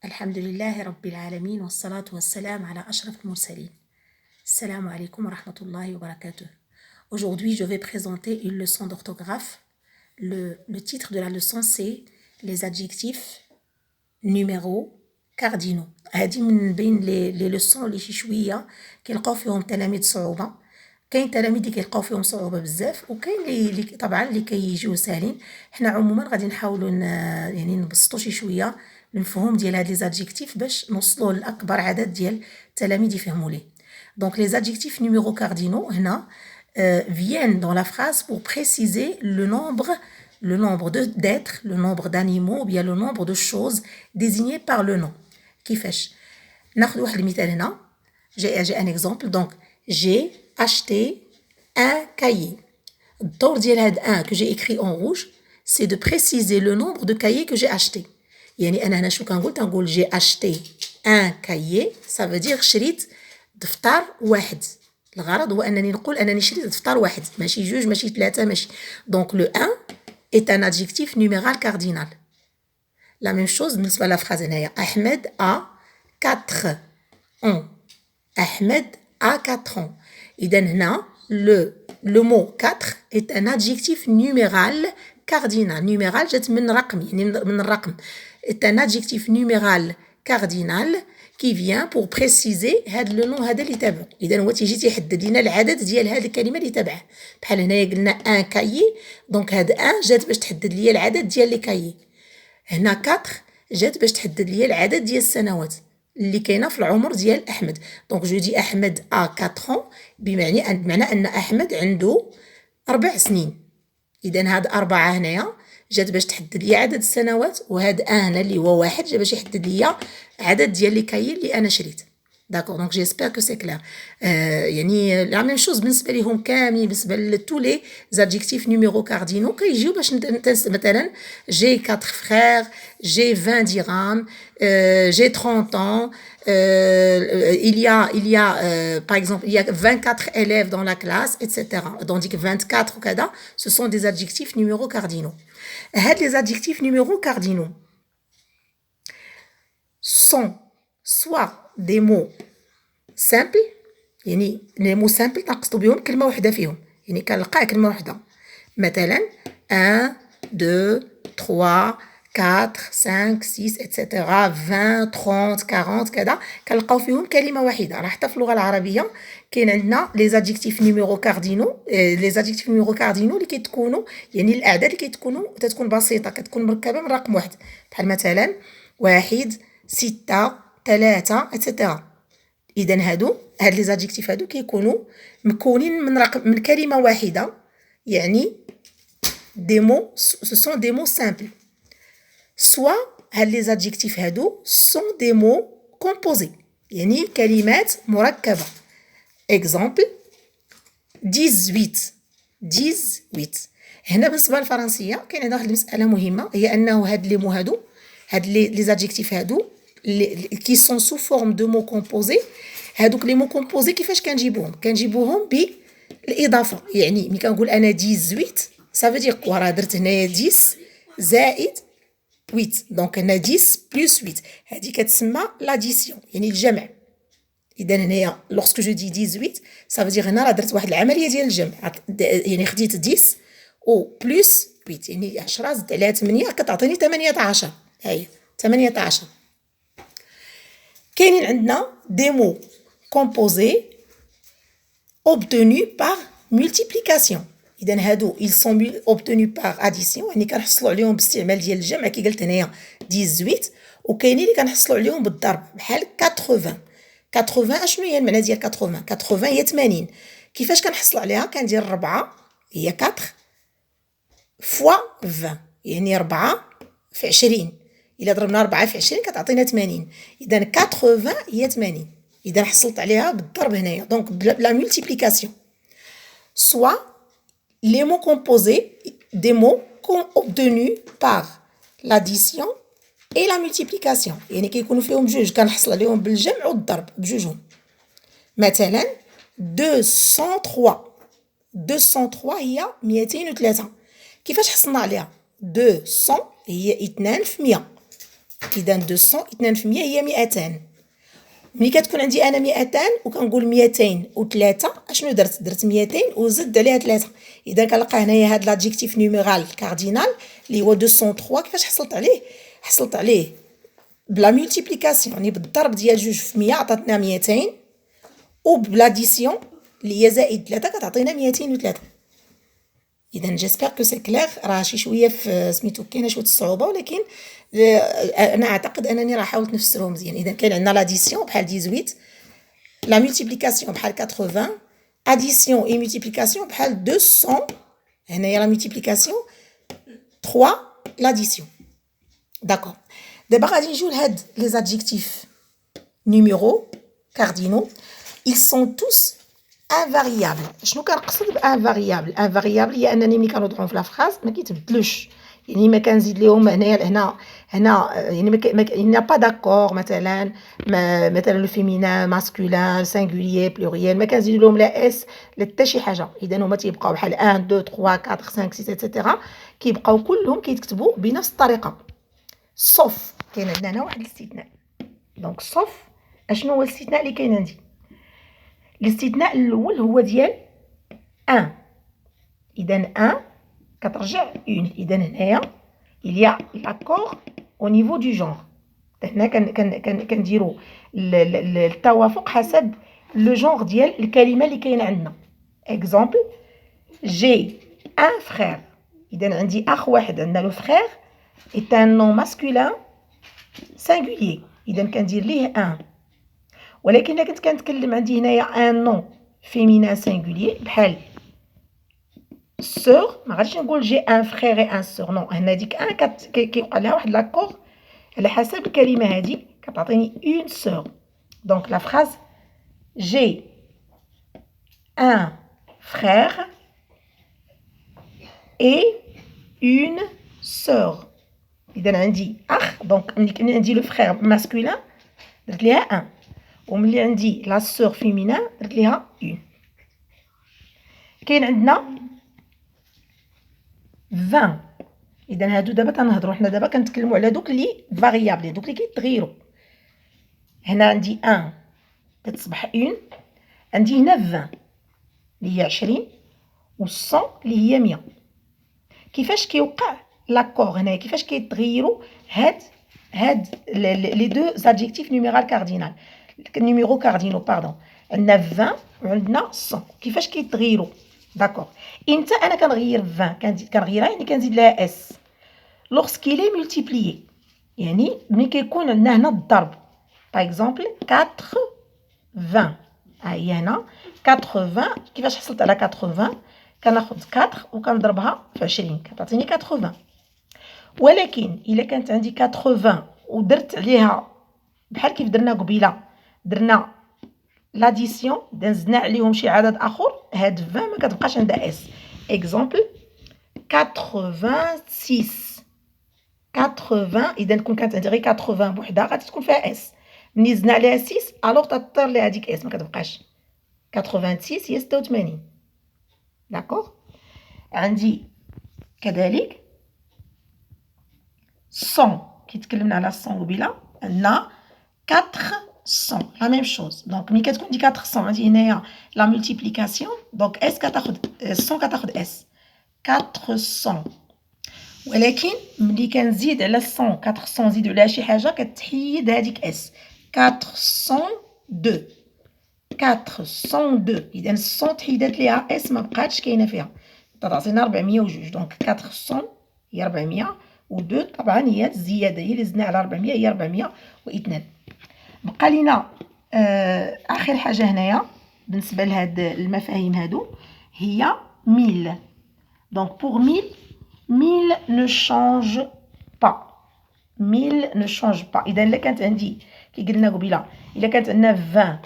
الحمد لله رب العالمين والصلاة والسلام على أشرف المرسلين. Salam alaikum wa rahmatullahi wa barakatuh. Aujourd'hui, je vais présenter une leçon d'orthographe. Le titre de la leçon, c'est les adjectifs numéros cardinaux. هذه من بين les leçons اللي شي شوية كيلقاو فيهم تلاميذ صعوبة. كاين تلاميذ اللي كيلقاو فيهم صعوبة بزاف، وكاين اللي طبعا اللي كيجيو ساهلين. حنا عموما غادي نحاولوا يعني نبسطوا شي شوية المفهوم ديال هاد لي زادجيكتيف باش نوصلوا لاكبر عدد ديال التلاميذ يفهموا ليه. Donc les adjectifs numéros cardinaux هنا viennent dans la phrase pour préciser le nombre d'êtres, le nombre d'animaux ou bien le nombre de choses désignées par le nom. كيفاش؟ ناخذ واحد المثال هنا. J'ai un exemple. Donc j'ai acheté un cahier. الدور ديال هاد un que j'ai écrit en rouge, c'est de préciser le nombre de cahiers que j'ai acheté. يعني أنا هنا شو كنقول j'ai acheté un cahier, ça veut dire شريت دفتر واحد. الغرض هو أنني نقول أنني شريت دفتر واحد، ماشي جوج، ماشي ثلاثة، ماشي. Donc le 1 est un adjectif numéral cardinal. La même chose بالنسبة للفراز هنايا. أحمد a 4 ans. أحمد a 4 ans. إذا هنا le mot 4 est un adjectif numéral cardinal. Numéral جات من رقم، يعني من الرقم. est un adjectif numéral cardinal qui vient pour préciser هاد لو نون هذا اللي تابعه. اذا هو تيجي تيحدد لنا العدد ديال هاد الكلمه اللي تابعه. بحال هنايا قلنا ان كايي، دونك هاد ان جات باش تحدد لي العدد ديال لي كايي. هنا 4 جات باش تحدد لي العدد ديال السنوات اللي كاينه في العمر ديال احمد. دونك جو دي احمد ا 4 بمعنى ان احمد عنده 4 سنين. اذا هاد 4 هنايا جات باش تحدد لي عدد السنوات، وهاد هنا اللي هو واحد جا باش يحدد لي عدد ديال لي كايي اللي انا شريت. داكور، دونك جيسبر كو سي كلير. يعني لا ميم شوز بالنسبه ليهم كاملين، بالنسبه لتو لي زادجيكتيف نيميرو كاردينو كيجيو باش مثلا جي 4 فرير، جي 20 dirhams, j'ai 30 ans, il y a par exemple, il y a 24 élèves dans la classe, etc. Donc 24 وكذا, ce sont des adjectifs numéros cardinaux. Les adjectifs numéros cardinaux sont soit des mots simples, يعني les mots simples نقصدوا بهم كلمة واحدة فيهم، يعني كنلقاه كلمة واحدة. مثلا 1 2 3 4 5 6 etc. 20 30 40 كذا كنلقاو فيهم كلمة واحدة. راه حتى في اللغة العربية كاين عندنا لي زادجيكتيف نيميرو كاردينو، لي زادجيكتيف نيميرو كاردينو اللي كيتكونوا يعني الأعداد اللي تتكون بسيطة، كتكون مركبة من رقم واحد، بحال مثلا 1 6 3 etc. إذا هاد لي زادجيكتيف هادو كيكونوا مكونين من كلمة واحدة، يعني des mots, ce sont des mots simples. Soit les adjectifs هادو sont des mots composés، يعني كلمات مركبة. Exemple 18. هنا بالنسبة للفرنسية كاين عندنا واحد المسألة مهمة، هي أنه هاد لي مو هادو، هاد لي زادجيكتيف هادو qui sont sous forme de mots composés. هادوك لي مو كومبوزي كيفاش كنجيبوهم بالإضافة. يعني ملي كنقول أنا 18 ça veut dire quoi؟ راه درت هنايا 10 زائد 8، دونك هنا 10 بلس 8، هذه كتسمى لاديسيون، يعني الجمع. إذا هنايا lorsque je dis 18 ça veut dire هنا راه درت واحد العملية ديال الجمع، يعني خديت 10 و بلس 8، يعني 10 زد عليها 8 كتعطيني 18. هاهي 18. كاينين عندنا دي مو composés obtenus par multiplication. إذا هادو ils sont obtenus par addition، يعني كنحصلوا عليهم باستعمال ديال الجمع كي قلت هنايا 18، وكاينين اللي كنحصلوا عليهم بالضرب بحال 80. اشنو هي المعنى ديال 80؟ 80 هي 80. كيفاش كنحصل عليها؟ كندير 4 هي 4 فوا 20، يعني 4 في 20. إلا ضربنا 4 في 20 كتعطينا 80. إذا 80 هي 80. إذا حصلت عليها بالضرب هنايا، دونك بلا مولتيبليكاسيون. Soit les mots composés, des mots obtenus par l'addition et la multiplication، يعني كيكونوا فيهم جوج كنحصل عليهم بالجمع والضرب بجوجهم. مثلا 203 هي 203. كيفاش حصلنا عليها؟ 200 هي 2 في 100، إذا 200 2% هي 200. ملي كتكون عندي أنا 200 وكنقول 203 أشنو درت 200 وزدت عليها 3. إذا كنلقى هنايا هاد لادجيكتيف نيميرال كاردينال اللي هو 203. كيفاش حصلت عليه بلا مولتيبليكاسيون، يعني بالضرب ديال جوج في 100 عطاتنا 200، وبلاديسيون اللي هي زائد 3 كتعطينا 203. إذا جيسبر كو سي كلير. راه شي شويه في سميتو كاينه شويه الصعوبه، ولكن انا اعتقد انني راه حاولت نفسرهم مزيان. اذا كاين عندنا لاديسيون بحال 18، لا مولتيبليكاسيون بحال 80، اديسيون اي مولتيبليكاسيون بحال 200. هنايا لا مولتيبليكاسيون 3 l'addition. D'accord. دابا غادي نجيو لهاد لي زادجيكتيف نيميرو كاردينو. ils sont tous invariables. شنو كنقصد بانفاريابل؟ انفاريابل هي انني ملي كنوضعهم في لا فراز ما كيتبدلوش، يعني ما كنزيد ليهم هنا يعني ما با داكور. مثلا لو فيمينان ماسكولين سينغولير بلوريال ما كنزيد لهم لا اس لا حتى شي حاجه. اذا هما تيبقاو بحال 1 2 3 4 5 6 ايتترا، كيبقاو كلهم كيتكتبوا بنفس الطريقه. صوف كاين عندنا هنا واحد الاستثناء. دونك صوف اشنو هو الاستثناء اللي كاين عندي؟ الاستثناء الاول هو ديال 1. اذا 1 كترجع 1. اذا هنايا il y a l'accord au niveau du genre. هنا كنديروا التوافق حسب لو جونغ ديال الكلمه اللي كاينه عندنا. اكزامبل جي ان فخير. اذا عندي اخ واحد، عندنا لو فخير est un nom masculin singulier. اذا كندير ليه 1. ولكن الا كنت كنتكلم عندي هنايا ان نون فيمينان سينغولير بحال سور، ما غاديش نقول جي ان فخير اي ان سور. نو، هنا ديك ان كيوقع لها واحد لاكور على حسب الكلمه هذه كتعطيني اون سور. دونك لا فراز جي ان فخير اي اون سور. اذا عندي اخ، دونك ملي كان عندي لو فخير ماسكولين درت ليها 1، وملي عندي لا سور فيمينان درت ليها 1. كاين عندنا 20. اذا هادو دابا تنهضروا حنا دابا كنتكلموا على دوك اللي فاريابل، دوك اللي كيتغيروا. هنا عندي 1 كتصبح 1، عندي هنا 20 اللي هي 20 و 100 اللي هي 100. كيفاش كيوقع لاكور هنا؟ كيفاش كيتغيروا هاد لي دو زادجيكتيف نيميرال كاردينال نيميرو كاردينو باردون. عندنا 20 وعندنا 100. كيفاش كيتغيروا؟ داكور. امتى انا كنغير 20 كنغيرها؟ يعني كنزيد لها اس لوغسكيل اي مولتيبليي، يعني ملي كيكون عندنا هنا الضرب. باغ اكزومبل 80. ها هي هنا 80. كيفاش حصلت على 80؟ كناخذ 4 وكنضربها في 20 كتعطيني 80. ولكن الا كانت عندي 80 ودرت عليها بحال كيف درنا قبيله، درنا لاديسيون زدنا عليهم شي عدد اخر، هاد 20 ما كتبقاش عندها اس. اكزامبل 86. 80 اذا كون كانت عندي غير 80 بوحدها غادي تكون فيها اس. ملي زدنا عليها 6 الوغ تطير ليها هذيك اس، ما كتبقاش. 86 هي 86. داكوغ. عندي كذلك 100 كي تكلمنا على 100 قبيله، عندنا 400 لا ميم شوز. دونك ملي كتكون دي 400 عندي هنايا لا مولتيبليكاسيون، دونك اس كتاخذ 100 كتاخذ اس 400. ولكن ملي كنزيد على 100 400 نزيدو عليها شي حاجه كتحيد هذيك اس 402. 402 اذا 100 تحيدات ليها اس ما بقاتش كاينه فيها، تعطينا 402. دونك 400 هي 400 و2 طبعا هي الزياده، هي اللي زدنا على 400 هي 402. بقى لينا اخر حاجه هنايا بالنسبه لهاد المفاهيم هادو هي 1000. دونك بور 1000 ne change pas. 1000 ne change pas. اذا الا كانت عندي كي قلنا قبيله، الا كانت عندنا 20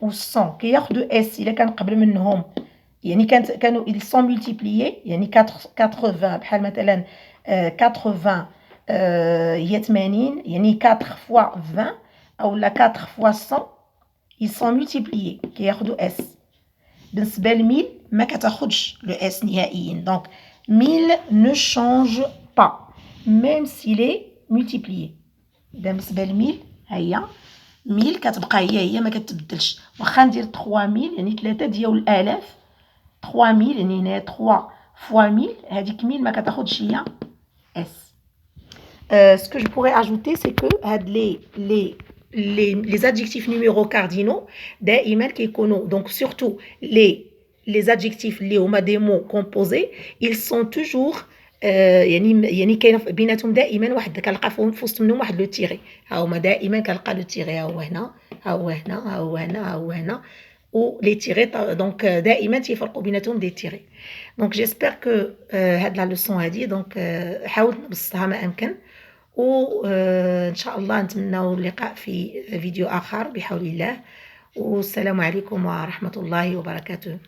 و 100 كياخذوا اس الا كان قبل منهم، يعني كانوا ils sont multipliés، يعني 80 بحال مثلا 80 هي 80، يعني 4 فوا 20 او لا 4 فوا 100 ils sont multipliés كياخذوا اس. بالنسبه ل 1000 ما كتاخذش لو اس نهائيا. دونك 1000 ne change pas même s'il est multiplié. بالنسبة لميل هي ميل كتبقى هي ما كتبدلش، واخا ندير 3000 يعني 3 ديال الآلاف، 3000 يعني هنايا 3 فوا 1000 هذيك ميل ما كتاخدش هي اس. Ce que je pourrais ajouter c'est que هاد les adjectifs numéraux cardinaux دائما كيكونوا donc surtout les adjectifs اللي هما des mots composés ils sont toujours يعني كاين بيناتهم دائما واحد كنلقى في وسط منهم واحد لو تيغي، ها هما دائما كنلقى لو تيغي، ها هو هنا ها هو هنا ها هو هنا ها هو هنا و لي تيغي دونك دائما تيفرقوا بيناتهم دي تيغي. دونك جيسبر كو هاد لا لوسون هادي دونك حاولت نبسطها ما امكن، وإن شاء الله نتمنى اللقاء في فيديو آخر بحول الله، والسلام عليكم ورحمة الله وبركاته.